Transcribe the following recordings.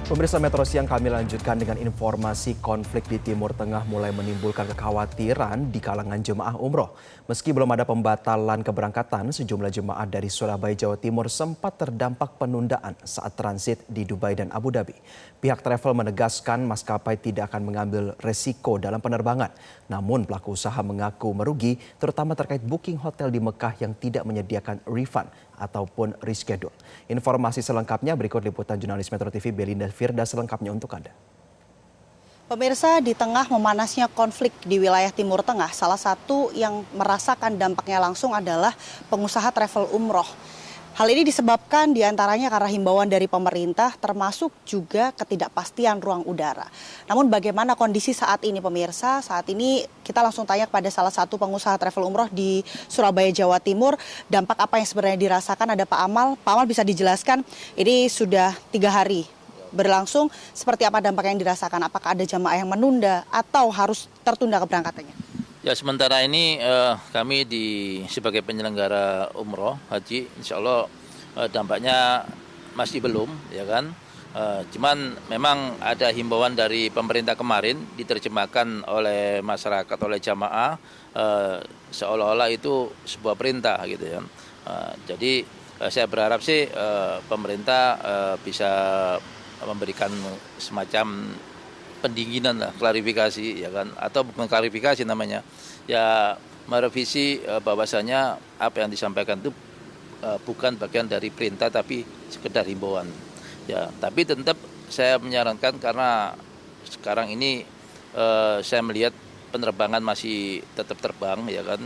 Pemirsa Metro Siang, kami lanjutkan dengan informasi konflik di Timur Tengah mulai menimbulkan kekhawatiran di kalangan jemaah umroh. Meski belum ada pembatalan keberangkatan, sejumlah jemaah dari Surabaya, Jawa Timur sempat terdampak penundaan saat transit di Dubai dan Abu Dhabi. Pihak travel menegaskan maskapai tidak akan mengambil resiko dalam penerbangan. Namun pelaku usaha mengaku merugi, terutama terkait booking hotel di Mekah yang tidak menyediakan refund ataupun reschedule. Informasi selengkapnya berikut liputan jurnalis Metro TV Belinda Firda selengkapnya untuk Anda. Pemirsa, di tengah memanasnya konflik di wilayah Timur Tengah, salah satu yang merasakan dampaknya langsung adalah pengusaha travel umroh. Hal ini disebabkan diantaranya karena himbauan dari pemerintah termasuk juga ketidakpastian ruang udara. Namun bagaimana kondisi saat ini pemirsa? Saat ini kita langsung tanya kepada salah satu pengusaha travel umroh di Surabaya, Jawa Timur. Dampak apa yang sebenarnya dirasakan? Ada Pak Amal. Pak Amal bisa dijelaskan, ini sudah 3 hari berlangsung, seperti apa dampak yang dirasakan? Apakah ada jamaah yang menunda atau harus tertunda keberangkatannya? Ya, sementara ini kami sebagai penyelenggara umroh haji, insya Allah dampaknya masih belum, ya kan. Cuman memang ada himbauan dari pemerintah kemarin diterjemahkan oleh masyarakat, oleh jamaah, seolah-olah itu sebuah perintah gitu ya. Jadi saya berharap sih pemerintah bisa memberikan semacam pendinginan lah, klarifikasi ya kan, atau bukan klarifikasi namanya, ya merevisi bahwasanya apa yang disampaikan itu bukan bagian dari perintah tapi sekedar himbauan. Ya, tapi tetap saya menyarankan karena sekarang ini saya melihat penerbangan masih tetap terbang ya kan,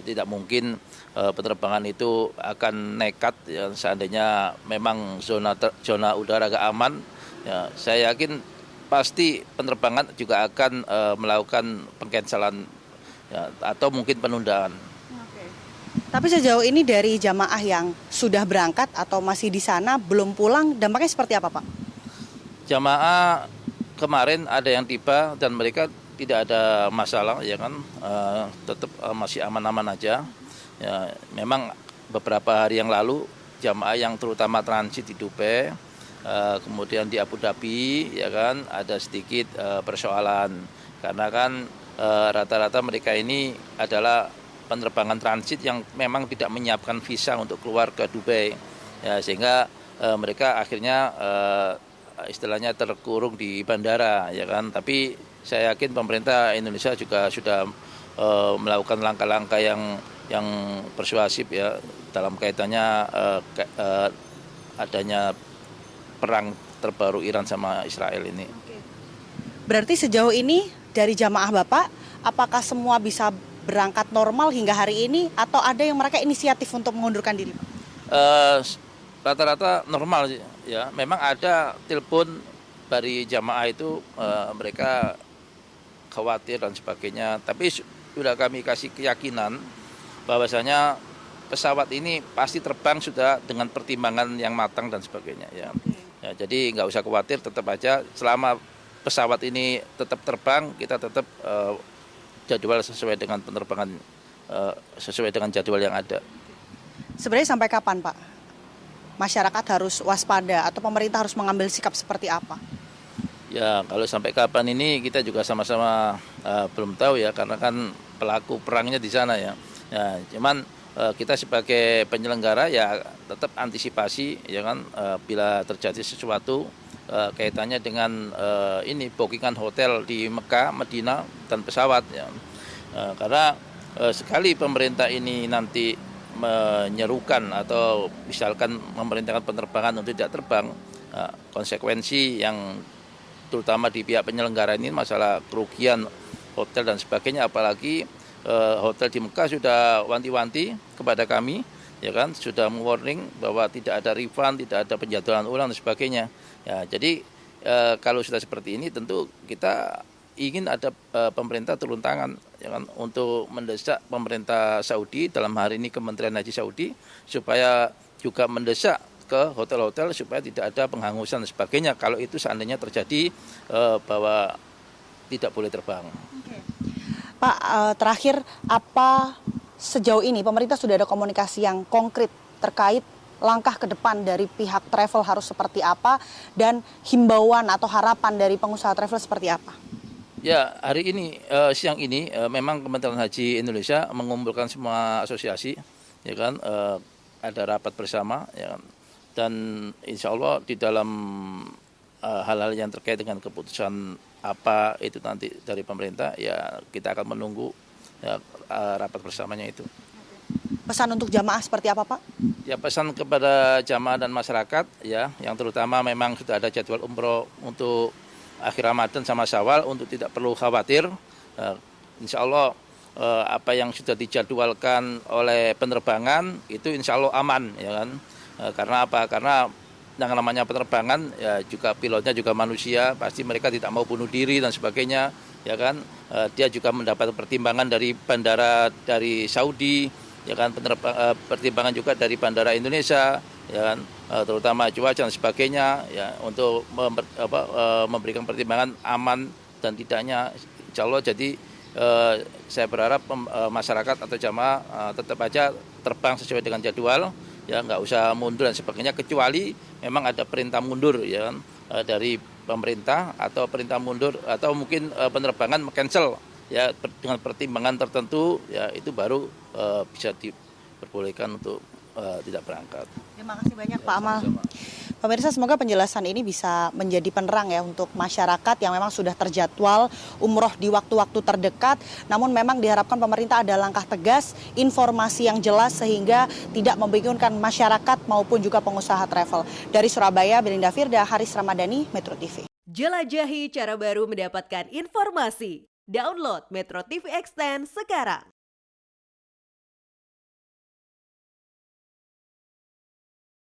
tidak mungkin penerbangan itu akan nekat ya, seandainya memang zona udara agak aman, ya saya yakin pasti penerbangan juga akan melakukan pengcancelan ya, atau mungkin penundaan. Oke. Tapi sejauh ini dari jamaah yang sudah berangkat atau masih di sana belum pulang, dampaknya seperti apa, Pak? Jamaah kemarin ada yang tiba dan mereka tidak ada masalah ya kan, tetap masih aman-aman aja. Ya, memang beberapa hari yang lalu jamaah yang terutama transit di Dubai, kemudian di Abu Dhabi ya kan ada sedikit persoalan karena kan rata-rata mereka ini adalah penerbangan transit yang memang tidak menyiapkan visa untuk keluar ke Dubai ya, sehingga mereka akhirnya istilahnya terkurung di bandara ya kan. Tapi saya yakin pemerintah Indonesia juga sudah melakukan langkah-langkah yang persuasif ya dalam kaitannya adanya perang terbaru Iran sama Israel ini. Berarti sejauh ini dari jamaah Bapak, apakah semua bisa berangkat normal hingga hari ini atau ada yang mereka inisiatif untuk mengundurkan diri? Rata-rata normal ya. Memang ada telepon dari jamaah itu mereka khawatir dan sebagainya. Tapi sudah kami kasih keyakinan bahwasanya pesawat ini pasti terbang sudah dengan pertimbangan yang matang dan sebagainya ya. Ya, jadi nggak usah khawatir, tetap aja selama pesawat ini tetap terbang, kita tetap jadwal sesuai dengan penerbangan, sesuai dengan jadwal yang ada. Sebenarnya sampai kapan, Pak? Masyarakat harus waspada atau pemerintah harus mengambil sikap seperti apa? Ya, kalau sampai kapan ini kita juga sama-sama belum tahu ya, karena kan pelaku perangnya di sana ya. Ya, cuman kita sebagai penyelenggara ya tetap antisipasi ya kan, bila terjadi sesuatu kaitannya dengan ini bookingan hotel di Mekah, Madinah dan pesawat ya. Karena sekali pemerintah ini nanti menyerukan atau misalkan memerintahkan penerbangan untuk tidak terbang, konsekuensi yang terutama di pihak penyelenggara ini masalah kerugian hotel dan sebagainya, apalagi hotel di Mekah sudah wanti-wanti kepada kami, ya kan, sudah warning bahwa tidak ada refund, tidak ada penjadwalan ulang dan sebagainya. Ya, jadi kalau sudah seperti ini tentu kita ingin ada pemerintah turun tangan, ya kan, untuk mendesak pemerintah Saudi, dalam hari ini Kementerian Haji Saudi, supaya juga mendesak ke hotel-hotel supaya tidak ada penghangusan dan sebagainya. Kalau itu seandainya terjadi bahwa tidak boleh terbang. Pak, terakhir apa sejauh ini pemerintah sudah ada komunikasi yang konkret terkait langkah ke depan dari pihak travel harus seperti apa dan himbauan atau harapan dari pengusaha travel seperti apa? Ya, hari ini siang ini memang Kementerian Haji Indonesia mengumpulkan semua asosiasi, ya kan, ada rapat bersama, ya kan, dan insya Allah di dalam hal-hal yang terkait dengan keputusan apa itu nanti dari pemerintah, ya kita akan menunggu ya, rapat bersamanya itu. Pesan untuk jamaah seperti apa, Pak? Ya, pesan kepada jamaah dan masyarakat ya, yang terutama memang sudah ada jadwal umroh untuk akhir Ramadan sama Syawal untuk tidak perlu khawatir. Insya Allah apa yang sudah dijadwalkan oleh penerbangan itu insya Allah aman, ya kan. Karena apa? Karena yang namanya penerbangan ya juga pilotnya juga manusia, pasti mereka tidak mau bunuh diri dan sebagainya, ya kan. Dia juga mendapat pertimbangan dari bandara dari Saudi, ya kan, pertimbangan juga dari bandara Indonesia, ya kan, terutama cuaca dan sebagainya, ya untuk memberikan pertimbangan aman dan tidaknya insya Allah. Jadi saya berharap masyarakat atau jamaah tetap aja terbang sesuai dengan jadwal, ya nggak usah mundur dan sebagainya, kecuali memang ada perintah mundur, ya kan, dari pemerintah atau perintah mundur atau mungkin penerbangan cancel, ya dengan pertimbangan tertentu, ya itu baru bisa diperbolehkan untuk tidak berangkat. Terima kasih banyak, Pak Amal. Sama-sama. Pemirsa, semoga penjelasan ini bisa menjadi penerang ya untuk masyarakat yang memang sudah terjadwal umroh di waktu-waktu terdekat. Namun memang diharapkan pemerintah ada langkah tegas, informasi yang jelas sehingga tidak membingungkan masyarakat maupun juga pengusaha travel. Dari Surabaya, Belinda Firda, Haris Ramadhani, Metro TV. Jelajahi cara baru mendapatkan informasi. Download Metro TV Extend sekarang.